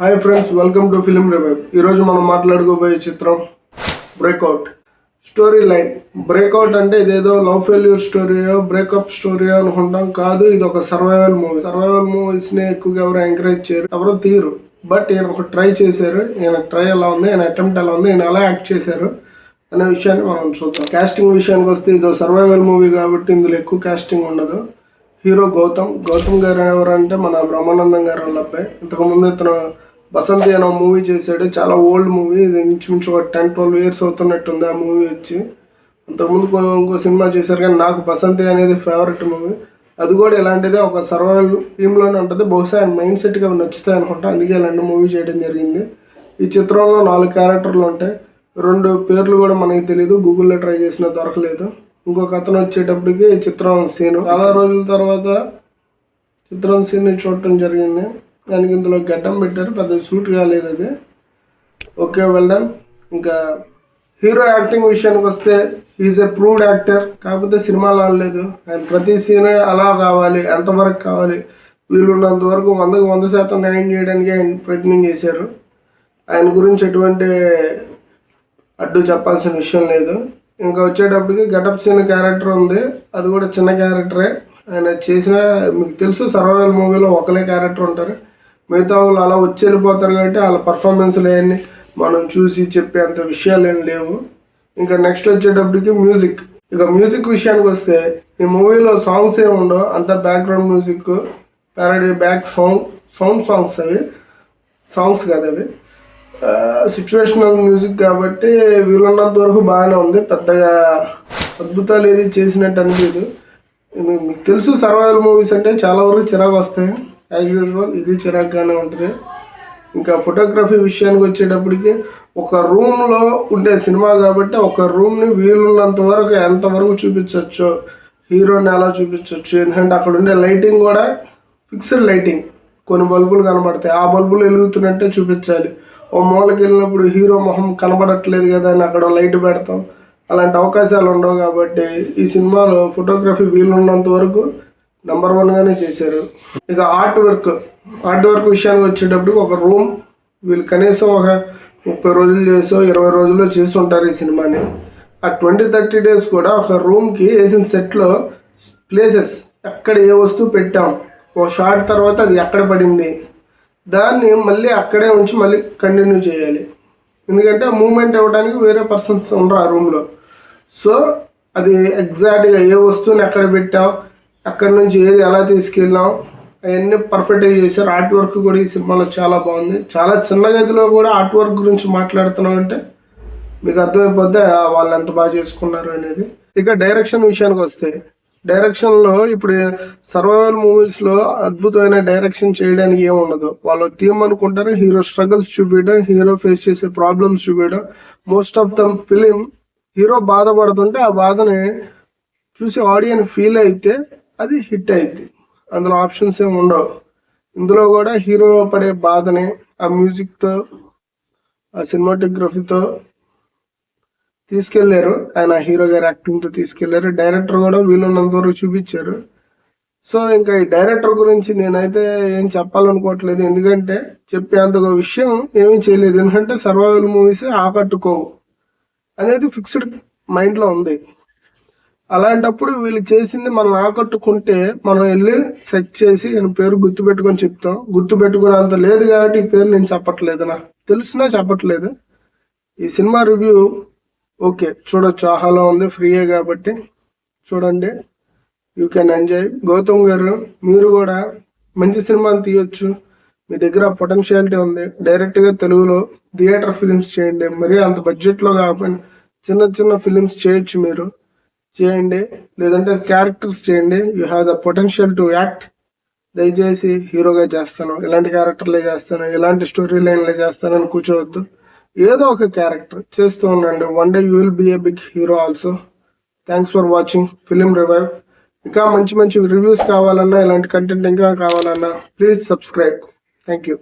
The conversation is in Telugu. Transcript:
Hi friends, welcome to film revive. ఈరోజు మనం మాట్లాడుకోబోయే చిత్రం బ్రేక్అవుట్. స్టోరీ లైన్ బ్రేక్అవుట్ అంటే ఇదేదో లవ్ ఫెయిల్యూర్ స్టోరీయో బ్రేకప్ స్టోరీయో అనుకుంటాం. కాదు, ఇది ఒక సర్వైవల్ మూవీ. సర్వైవల్ మూవీస్ని ఎక్కువగా ఎవరు ఎంకరేజ్ చేయరు, ఎవరు తీరు. బట్ ఈయన ఒక ట్రై చేశారు. ఈయన ట్రై ఎలా ఉంది, ఈయన అటెంప్ట్ ఎలా ఉంది, ఈయన ఎలా యాక్ట్ చేశారు అనే విషయాన్ని మనం చూద్దాం. కాస్టింగ్ విషయానికి వస్తే ఇదో సర్వైవల్ మూవీ కాబట్టి ఇందులో ఎక్కువ కాస్టింగ్ ఉండదు. హీరో గౌతమ్ గారు ఎవరంటే మన బ్రహ్మానందం గారు వాళ్ళ అబ్బాయి. ఇంతకుముందు ఇతను బసంతి అనే మూవీ చేశాడు. చాలా ఓల్డ్ మూవీ, ఇది ఇంచుమించు ఒక 10-12 ఇయర్స్ అవుతున్నట్టుంది ఆ మూవీ వచ్చి. అంతకుముందు ఇంకో సినిమా చేశారు, కానీ నాకు బసంతి అనేది ఫేవరెట్ మూవీ. అది కూడా ఇలాంటిదే, ఒక సర్వైవల్ థీమ్లోనే ఉంటుంది. బహుశా ఆయన మైండ్ సెట్గా నచ్చుతాయి అనుకుంటా, అందుకే ఇలాంటి మూవీ చేయడం జరిగింది. ఈ చిత్రంలో 4 క్యారెక్టర్లు ఉంటాయి. 2 పేర్లు కూడా మనకి తెలియదు, గూగుల్లో ట్రై చేసినా దొరకలేదు. ఇంకొక అతను వచ్చేటప్పటికి చిత్రం సీను. చాలా రోజుల తర్వాత చిత్రం సీన్ని చూడటం జరిగింది. దానికి ఇందులో గడ్డం పెట్టారు, పెద్ద సూట్ కాలేదు అది. Okay, well done. ఇంకా హీరో యాక్టింగ్ విషయానికి వస్తే ఈజ్ ఏ ప్రూవ్డ్ యాక్టర్. కాకపోతే సినిమాలు ఆడలేదు. ఆయన ప్రతి సీన్ అలా కావాలి, ఎంతవరకు కావాలి, వీలున్నంత వరకు 100కు 100% న్యాయం చేయడానికి ఆయన ప్రయత్నం చేశారు. ఆయన గురించి ఎటువంటి అడ్డు చెప్పాల్సిన విషయం లేదు. ఇంకా వచ్చేటప్పటికి గెటప్ సీన్ క్యారెక్టర్ ఉంది, అది కూడా చిన్న క్యారెక్టరే. ఆయన చేసిన, మీకు తెలుసు సర్వైవల్ మూవీలో ఒకలే క్యారెక్టర్ ఉంటారు, మిగతా వాళ్ళు అలా వచ్చి వెళ్ళిపోతారు. కాబట్టి వాళ్ళ పర్ఫార్మెన్స్లు అవన్నీ మనం చూసి చెప్పే అంత విషయాలు ఏం లేవు. ఇంకా నెక్స్ట్ వచ్చేటప్పటికి మ్యూజిక్. ఇక మ్యూజిక్ విషయానికి వస్తే ఈ మూవీలో సాంగ్స్ ఏమి ఉండవు, అంతా background music, parody back songs అవి సాంగ్స్ కాదు, అవి సిచ్యువేషనల్ మ్యూజిక్. కాబట్టి వీలున్నంత వరకు బాగానే ఉంది, పెద్దగా అద్భుతాలు ఏది చేసినట్టు అనిపించదు. మీకు తెలుసు సర్వైవల్ మూవీస్ అంటే చాలా వరకు చిరాకు వస్తాయి, యాజ్ యూజువల్ ఇది చిరాకుగానే ఉంటుంది. ఇంకా ఫోటోగ్రఫీ విషయానికి వచ్చేటప్పటికి ఒక రూమ్లో ఉండే సినిమా కాబట్టి ఒక రూమ్ని వీలున్నంత వరకు ఎంతవరకు చూపించవచ్చు, హీరోని ఎలా చూపించవచ్చు. ఎందుకంటే అక్కడ ఉండే లైటింగ్ కూడా ఫిక్స్డ్ లైటింగ్, కొన్ని బల్బులు కనబడతాయి, ఆ బల్బులు వెలుగుతున్నట్టే చూపించాలి. ఓ మూలకి వెళ్ళినప్పుడు హీరో మొహం కనబడట్లేదు కదా అని అక్కడ లైట్ పెడతాం, అలాంటి అవకాశాలు ఉండవు. కాబట్టి ఈ సినిమాలో ఫోటోగ్రఫీ వీలున్నంత వరకు నెంబర్ 1గానే చేశారు. ఇక ఆర్ట్ వర్క్ విషయానికి వచ్చేటప్పుడు ఒక రూమ్ వీళ్ళు కనీసం ఒక 30 రోజులు చేసో 20 రోజుల్లో చేసి ఉంటారు ఈ సినిమాని. ఆ 20-30 డేస్ కూడా ఒక రూమ్కి వేసిన సెట్లో ప్లేసెస్, ఎక్కడ ఏ వస్తువు పెట్టాం, ఓ షార్ట్ తర్వాత అది ఎక్కడ పడింది, దాన్ని మళ్ళీ అక్కడే ఉంచి మళ్ళీ కంటిన్యూ చేయాలి. ఎందుకంటే మూమెంట్ ఇవ్వడానికి వేరే పర్సన్స్ ఉండరు ఆ రూమ్లో. సో అది ఎగ్జాక్ట్గా ఏ వస్తువుని ఎక్కడ పెట్టాం, అక్కడి నుంచి ఏది ఎలా తీసుకెళ్ళాం, అవన్నీ పర్ఫెక్ట్గా చేశారు. ఆర్ట్ వర్క్ కూడా ఈ సినిమాలో చాలా బాగుంది. చాలా చిన్న గదిలో కూడా ఆర్ట్ వర్క్ గురించి మాట్లాడుతున్నాం అంటే మీకు అర్థమైపోద్ది వాళ్ళు ఎంత బాగా చేసుకున్నారు అనేది. ఇక డైరెక్షన్ విషయానికి వస్తే, డైరెక్షన్లో ఇప్పుడు సర్వైవల్ మూవీస్లో అద్భుతమైన డైరెక్షన్ చేయడానికి ఏముండదు. వాళ్ళు థీమ్ అనుకుంటారు, హీరో స్ట్రగుల్స్ చూపించడం, హీరో ఫేస్ చేసే ప్రాబ్లమ్స్ చూపించడం. Most of the film hero బాధపడుతుంటే ఆ బాధని చూసి ఆడియన్స్ ఫీల్ అయితే అది హిట్ అయింది. అందులో ఆప్షన్స్ ఏమి ఉండవు. ఇందులో కూడా హీరో పడే బాధని ఆ మ్యూజిక్తో, ఆ సినిమాటోగ్రఫీతో తీసుకెళ్లారు. ఆయన హీరో గారి యాక్టింగ్తో తీసుకెళ్లారు. డైరెక్టర్ కూడా వీలున్నంత వరకు చూపించారు. సో ఇంకా ఈ డైరెక్టర్ గురించి నేనైతే ఏం చెప్పాలనుకోవట్లేదు, ఎందుకంటే చెప్పేంత విషయం ఏమీ చేయలేదు. ఎందుకంటే సర్వైవల్ మూవీస్ ఆకట్టుకోవు అనేది ఫిక్స్డ్ మైండ్లో ఉంది. అలాంటప్పుడు వీళ్ళు చేసింది మనం ఆకట్టుకుంటే మనం వెళ్ళి సెర్చ్ చేసి ఆయన పేరు గుర్తుపెట్టుకొని చెప్తాం. గుర్తుపెట్టుకునే అంత లేదు కాబట్టి ఈ పేరు నేను చెప్పట్లేదు, నాకు తెలిసినా చెప్పట్లేదు. ఈ సినిమా రివ్యూ ఓకే, చూడొచ్చు, ఆహాలో ఉంది, ఫ్రీయే కాబట్టి చూడండి, యూ కెన్ ఎంజాయ్. గౌతమ్ గారు, మీరు కూడా మంచి సినిమాని తీయొచ్చు, మీ దగ్గర పొటెన్షియాలిటీ ఉంది. డైరెక్ట్గా తెలుగులో థియేటర్ ఫిలిమ్స్ చేయండి, మరీ అంత బడ్జెట్లో కాకపోయినా చిన్న ఫిలిమ్స్ చేయొచ్చు, మీరు చేయండి. లేదంటే క్యారెక్టర్స్ చేయండి, you have the potential to act. దయచేసి హీరోగా చేస్తాను, ఇలాంటి క్యారెక్టర్లే చేస్తాను, ఇలాంటి స్టోరీ లైన్లే చేస్తాను అని కూర్చోవద్దు. ఏదో ఒక క్యారెక్టర్ చేస్తూ ఉండండి. One day you will be a big hero also. Thanks for watching Film Revive. ఇంకా మంచి రివ్యూస్ కావాలన్నా, ఇలాంటి కంటెంట్ ఇంకా కావాలన్నా ప్లీజ్ సబ్స్క్రైబ్. Thank you.